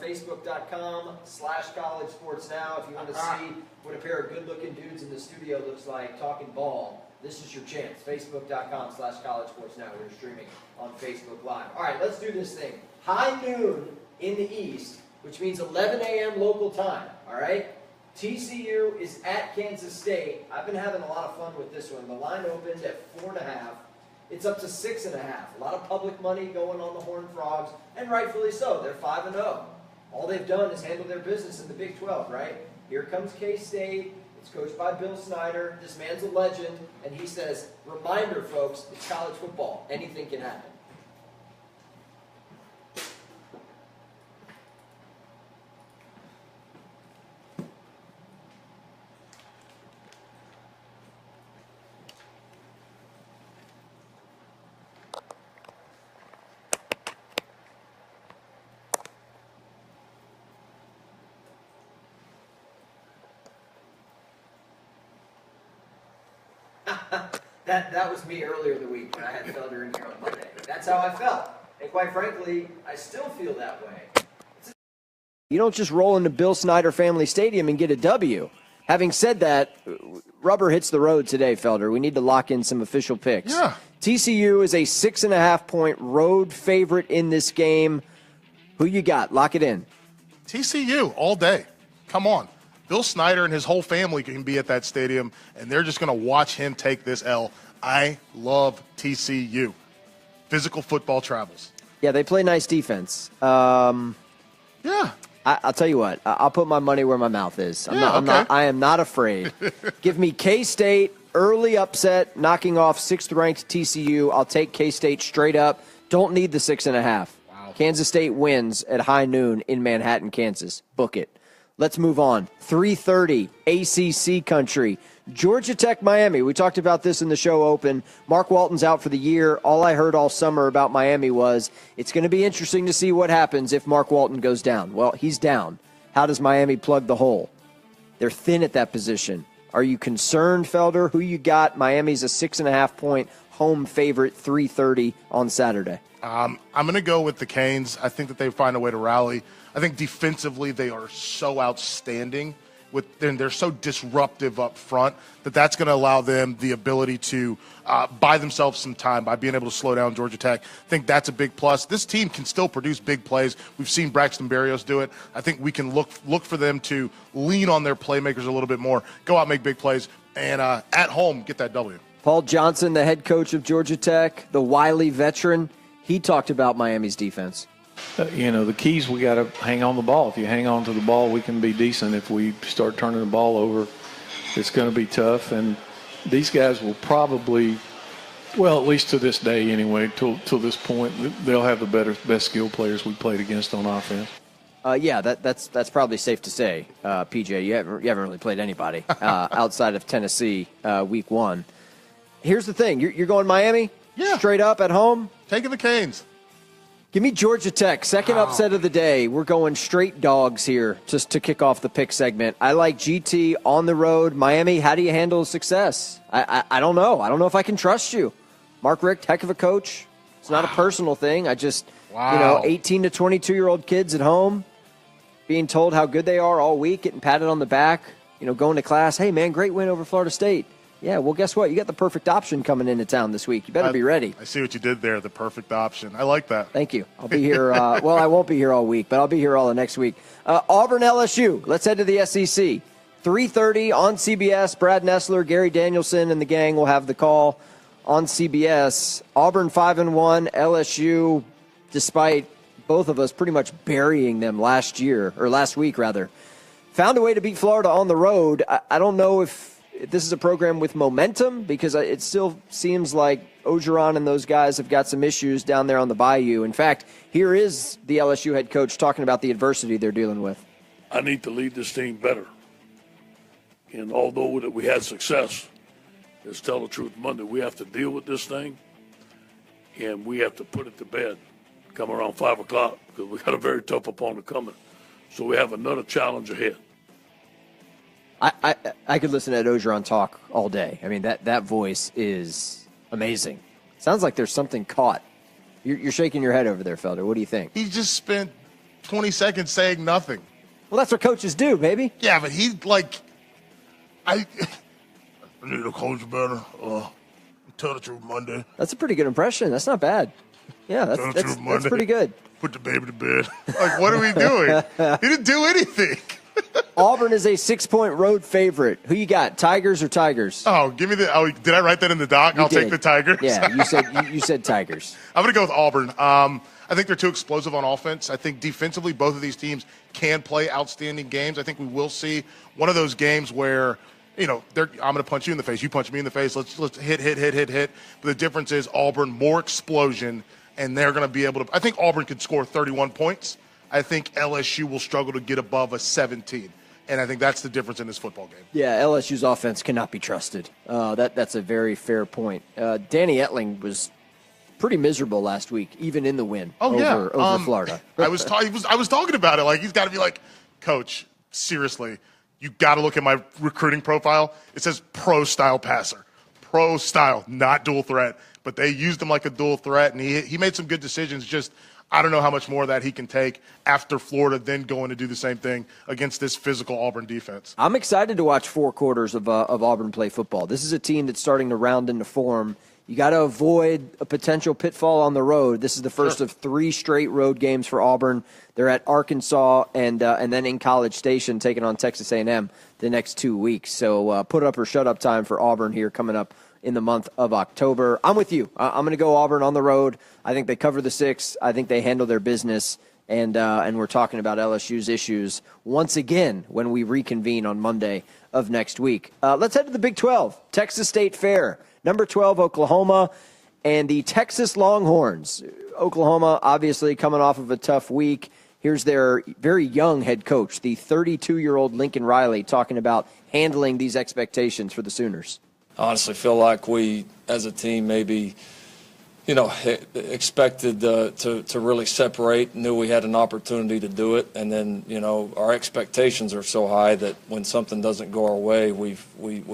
Facebook.com/collegesportsnow. If you want to see what a pair of good-looking dudes in the studio looks like talking ball, this is your chance. Facebook.com/collegesportsnow. We're streaming on Facebook Live. All right, let's do this thing. High noon in the East, which means 11 a.m. local time. All right? TCU is at Kansas State. I've been having a lot of fun with this one. The line opened at 4.5. It's up to 6.5. A lot of public money going on the Horned Frogs, and rightfully so. They're 5-0. All they've done is handle their business in the Big 12, right? Here comes K-State. It's coached by Bill Snyder. This man's a legend, and he says, reminder, folks, it's college football. Anything can happen. That was me earlier in the week when I had Felder in here on Monday. That's how I felt. And quite frankly, I still feel that way. You don't just roll into Bill Snyder Family Stadium and get a W. Having said that, rubber hits the road today, Felder. We need to lock in some official picks. Yeah. TCU is a 6.5-point road favorite in this game. Who you got? Lock it in. TCU all day. Come on. Bill Snyder and his whole family can be at that stadium, and they're just going to watch him take this L. I love TCU. Physical football travels. Yeah, they play nice defense. Yeah. I'll tell you what. I'll put my money where my mouth is. I am not afraid. Give me K-State, early upset, knocking off 6th-ranked TCU. I'll take K-State straight up. Don't need the 6.5. Wow. Kansas State wins at high noon in Manhattan, Kansas. Book it. Let's move on. 3:30, ACC country. Georgia Tech, Miami. We talked about this in the show open. Mark Walton's out for the year. All I heard all summer about Miami was it's going to be interesting to see what happens if Mark Walton goes down. Well, he's down. How does Miami plug the hole? They're thin at that position. Are you concerned, Felder? Who you got? Miami's a 6.5-point home favorite, 3:30 on Saturday. I'm going to go with the Canes. I think that they find a way to rally. I think defensively they are so outstanding. They're so disruptive up front that's going to allow them the ability to buy themselves some time by being able to slow down Georgia Tech. I think that's a big plus. This team can still produce big plays. We've seen Braxton Berrios do it. I think we can look for them to lean on their playmakers a little bit more, go out, make big plays, and at home get that W. Paul Johnson, the head coach of Georgia Tech, the wily veteran, he talked about Miami's defense. The keys, we got to hang on the ball. If you hang on to the ball, we can be decent. If we start turning the ball over, it's going to be tough. And these guys will probably, well, at least to this day anyway, till this point, they'll have the best skill players we played against on offense. Yeah, that's probably safe to say, PJ. You haven't really played anybody outside of Tennessee week 1. Here's the thing. You're going Miami? Yeah. Straight up at home? Taking the Canes. Give me Georgia Tech. Second upset of the day. We're going straight dogs here just to kick off the pick segment. I like GT on the road. Miami, how do you handle success? I don't know. I don't know if I can trust you. Mark Richt, heck of a coach. It's not a personal thing. I just, 18 to 22-year-old kids at home being told how good they are all week, getting patted on the back, going to class. Hey, man, great win over Florida State. Yeah, well, guess what? You got the perfect option coming into town this week. You better be ready. I see what you did there, the perfect option. I like that. Thank you. I'll be here. Well, I won't be here all week, but I'll be here all the next week. Auburn LSU. Let's head to the SEC. 3:30 on CBS. Brad Nessler, Gary Danielson, and the gang will have the call on CBS. Auburn 5-1. LSU, despite both of us pretty much burying them last week, found a way to beat Florida on the road. I don't know if this is a program with momentum because it still seems like Ogeron and those guys have got some issues down there on the Bayou. In fact, here is the LSU head coach talking about the adversity they're dealing with. I need to lead this team better. And although that we had success, let's tell the truth, Monday, we have to deal with this thing and we have to put it to bed come around 5 o'clock because we got a very tough opponent coming. So we have another challenge ahead. I could listen to Ed Ogeron talk all day. I mean, that voice is amazing. Sounds like there's something caught. You're shaking your head over there, Felder. What do you think? He just spent 20 seconds saying nothing. Well, that's what coaches do, baby. Yeah, but I need to coach better. Tell the truth Monday. That's a pretty good impression. That's not bad. Yeah, that's pretty good. Put the baby to bed. Like, what are we doing? He didn't do anything. Auburn is a 6-point road favorite. Who you got, Tigers or Tigers? Oh, give me the. Oh, did I write that in the doc? I'll take the Tigers. Yeah, you said Tigers. I'm going to go with Auburn. I think they're too explosive on offense. I think defensively, both of these teams can play outstanding games. I think we will see one of those games where, I'm going to punch you in the face. You punch me in the face. Let's hit. But the difference is Auburn, more explosion, and they're going to be able to. I think Auburn could score 31 points. I think LSU will struggle to get above a 17. And I think that's the difference in this football game. Yeah, LSU's offense cannot be trusted. That's a very fair point. Danny Etling was pretty miserable last week, even in the win over Florida. I was talking about it. Like, he's got to be like, Coach, seriously, you got to look at my recruiting profile. It says pro-style passer. Pro-style, not dual threat. But they used him like a dual threat, and he made some good decisions. Just, I don't know how much more of that he can take after Florida then going to do the same thing against this physical Auburn defense. I'm excited to watch 4 quarters of Auburn play football. This is a team that's starting to round into form. You got to avoid a potential pitfall on the road. This is the first of 3 straight road games for Auburn. They're at Arkansas and then in College Station taking on Texas A&M the next 2 weeks. So put up or shut up time for Auburn here coming up in the month of October. I'm with you. I'm going to go Auburn on the road. I think they cover the 6. I think they handle their business. And we're talking about LSU's issues once again when we reconvene on Monday of next week. Let's head to the Big 12. Texas State Fair. Number 12, Oklahoma, and the Texas Longhorns. Oklahoma obviously coming off of a tough week. Here's their very young head coach, the 32-year-old Lincoln Riley, talking about handling these expectations for the Sooners. I honestly feel like we, as a team, maybe, expected to really separate, knew we had an opportunity to do it, and then, our expectations are so high that when something doesn't go our way, we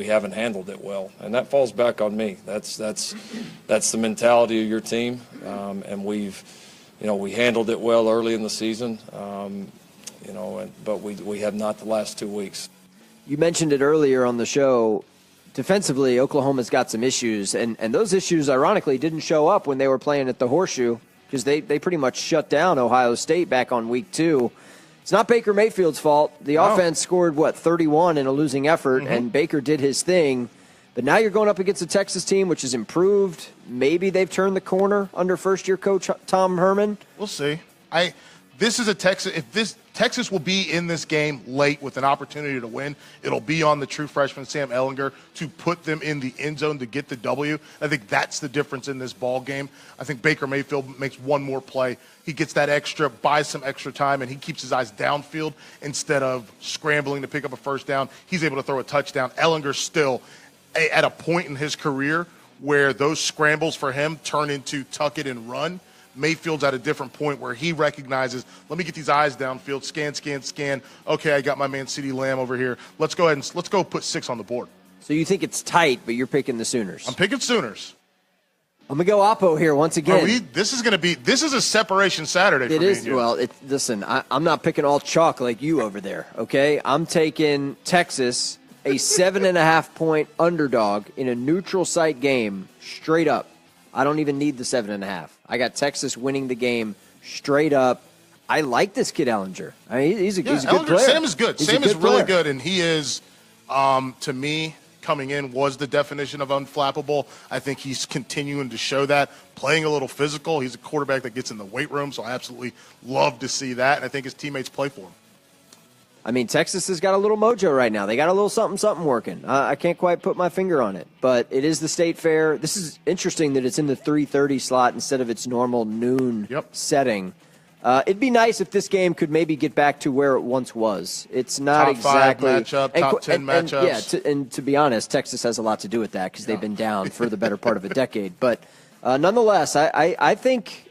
haven't handled it well, and that falls back on me. That's the mentality of your team, and we handled it well early in the season, but we have not the last 2 weeks. You mentioned it earlier on the show. Defensively, Oklahoma's got some issues, and those issues, ironically, didn't show up when they were playing at the Horseshoe because they pretty much shut down Ohio State back on week 2. It's not Baker Mayfield's fault. The offense scored, 31 in a losing effort, and Baker did his thing. But now you're going up against a Texas team which has improved. Maybe they've turned the corner under first-year coach Tom Herman. We'll see. This is a Texas. If Texas will be in this game late with an opportunity to win, it'll be on the true freshman Sam Ehlinger to put them in the end zone to get the W. I think that's the difference in this ball game. I think Baker Mayfield makes one more play. He gets that extra, buys some extra time, and he keeps his eyes downfield instead of scrambling to pick up a first down. He's able to throw a touchdown. Ehlinger's still at a point in his career where those scrambles for him turn into tuck it and run. Mayfield's at a different point where he recognizes, let me get these eyes downfield, scan. Okay, I got my man CeeDee Lamb over here. Let's go put 6 on the board. So you think it's tight, but you're picking the Sooners. I'm picking Sooners. I'm going to go Oppo here once again. This is a separation Saturday for me. It is. Well, listen, I'm not picking all chalk like you over there, okay? I'm taking Texas, a 7.5-point underdog in a neutral site game, straight up. I don't even need the 7.5. I got Texas winning the game straight up. I like this kid Ehlinger. I mean, he's a good player. Sam is good. Sam is really good, and he is, to me, coming in was the definition of unflappable. I think he's continuing to show that, playing a little physical. He's a quarterback that gets in the weight room, so I absolutely love to see that, and I think his teammates play for him. I mean, Texas has got a little mojo right now. They got a little something working. I can't quite put my finger on it, but it is the State Fair. This is interesting that it's in the 3:30 slot instead of its normal noon setting. It'd be nice if this game could maybe get back to where it once was. It's not top exactly 5 matchup, top 10 matchups. And to be honest, Texas has a lot to do with that because they've been down for the better part of a decade. But nonetheless, I think.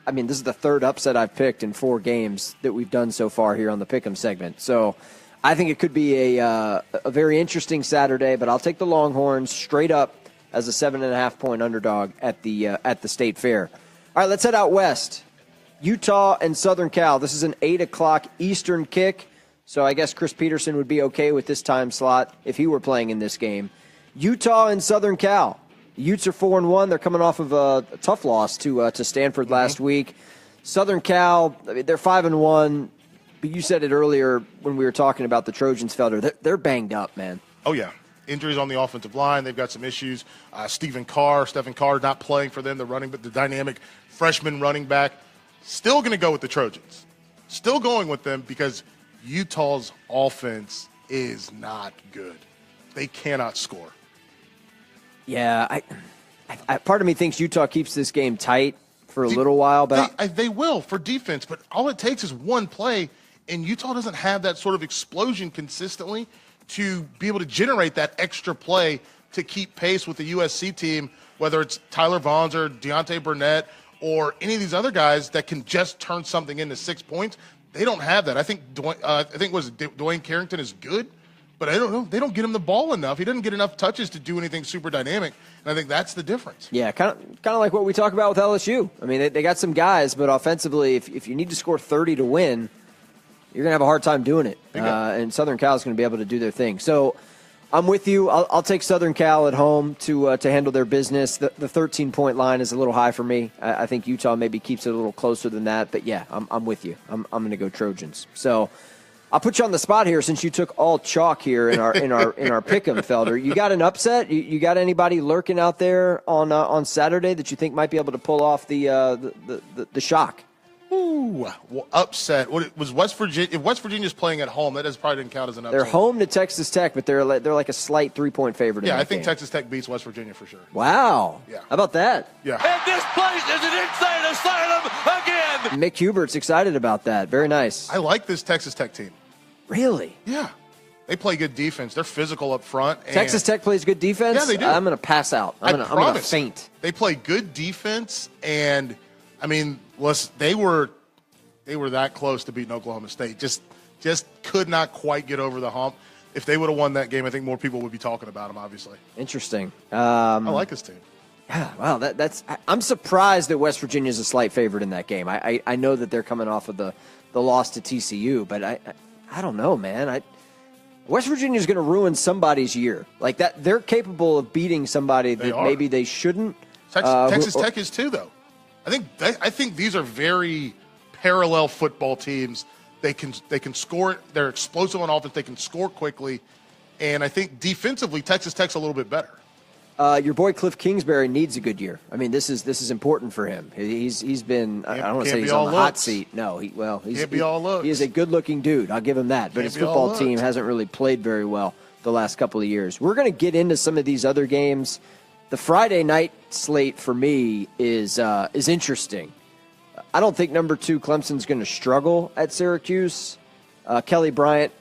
I mean, this is the 3rd upset I've picked in 4 games that we've done so far here on the Pick'em segment. So I think it could be a very interesting Saturday, but I'll take the Longhorns straight up as a 7.5-point underdog at the State Fair. All right, let's head out west. Utah and Southern Cal. This is an 8 o'clock Eastern kick, so I guess Chris Peterson would be okay with this time slot if he were playing in this game. Utah and Southern Cal. Utes are 4-1. They're coming off of a tough loss to Stanford last week. Southern Cal, I mean, they're 5-1. But you said it earlier when we were talking about the Trojans, Felder. They're banged up, man. Oh, yeah. Injuries on the offensive line. They've got some issues. Stephen Carr not playing for them. The dynamic freshman running back. Still going to go with the Trojans. Still going with them because Utah's offense is not good. They cannot score. Yeah, I part of me thinks Utah keeps this game tight for a little while. But they will for defense, but all it takes is one play, and Utah doesn't have that sort of explosion consistently to be able to generate that extra play to keep pace with the USC team, whether it's Tyler Vaughns or Deontay Burnett or any of these other guys that can just turn something into 6 points. They don't have that. I think Dwayne Carrington is good, but I don't know. They don't get him the ball enough. He doesn't get enough touches to do anything super dynamic, and I think that's the difference. Yeah, kind of like what we talk about with LSU. I mean, they got some guys, but offensively, if you need to score 30 to win, you're going to have a hard time doing it. And Southern Cal is going to be able to do their thing. So I'm with you. I'll take Southern Cal at home to handle their business. The 13-point line is a little high for me. I think Utah maybe keeps it a little closer than that. But, yeah, I'm with you. I'm going to go Trojans. So I'll put you on the spot here since you took all chalk here in our pick'em, Felder. You got an upset? You got anybody lurking out there on Saturday that you think might be able to pull off the shock? Ooh, well, upset. What was West Virginia? If West Virginia's playing at home, that probably didn't count as an upset. They're home to Texas Tech, but they're like a slight 3-point favorite. Yeah, in that I think game. Texas Tech beats West Virginia for sure. Wow. Yeah. How about that? Yeah. And this place is an insane asylum again. Mick Hubert's excited about that. Very nice. I like this Texas Tech team. Really? Yeah. They play good defense. They're physical up front. And Texas Tech plays good defense? Yeah, they do. I'm going to pass out. I'm going to faint. They play good defense, and, I mean, they were that close to beating Oklahoma State. Just could not quite get over the hump. If they would have won that game, I think more people would be talking about them, obviously. Interesting. I like this team. Yeah, wow, I'm surprised that West Virginia is a slight favorite in that game. I know that they're coming off of the loss to TCU, but I don't know, man. West Virginia is going to ruin somebody's year. Like that, they're capable of beating somebody that maybe they shouldn't. Texas Tech is too, though. I think these are very parallel football teams. They can score. They're explosive on offense. They can score quickly, and I think defensively, Texas Tech's a little bit better. Your boy Cliff Kingsbury needs a good year. I mean, this is important for him. He's been. I don't want to say he's on the hot seat. No, he is a good-looking dude. I'll give him that. But his football team hasn't really played very well the last couple of years. We're going to get into some of these other games. The Friday night slate for me is interesting. I don't think number 2 Clemson's going to struggle at Syracuse. Kelly Bryant,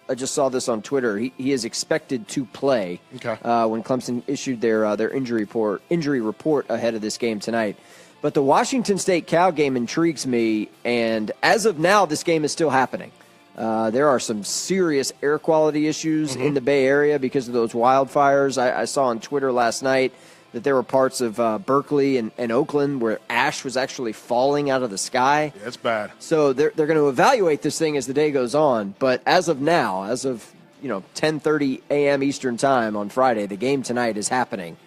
I just saw this on Twitter. He is expected to play when Clemson issued their injury report ahead of this game tonight. But the Washington State-Cal game intrigues me, and as of now, this game is still happening. There are some serious air quality issues in the Bay Area because of those wildfires. I saw on Twitter last night that there were parts of Berkeley and Oakland where ash was actually falling out of the sky. Yeah, it's bad. So they're going to evaluate this thing as the day goes on. But as of now, 10:30 a.m. Eastern time on Friday, the game tonight is happening.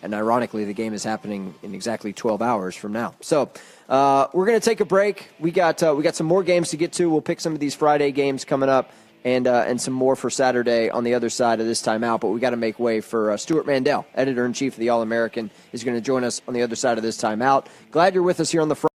And ironically, the game is happening in exactly 12 hours from now. So we're going to take a break. We got some more games to get to. We'll pick some of these Friday games coming up. And some more for Saturday on the other side of this timeout. But we got to make way for Stuart Mandel, editor-in-chief of the All-American, is going to join us on the other side of this timeout. Glad you're with us here on the front.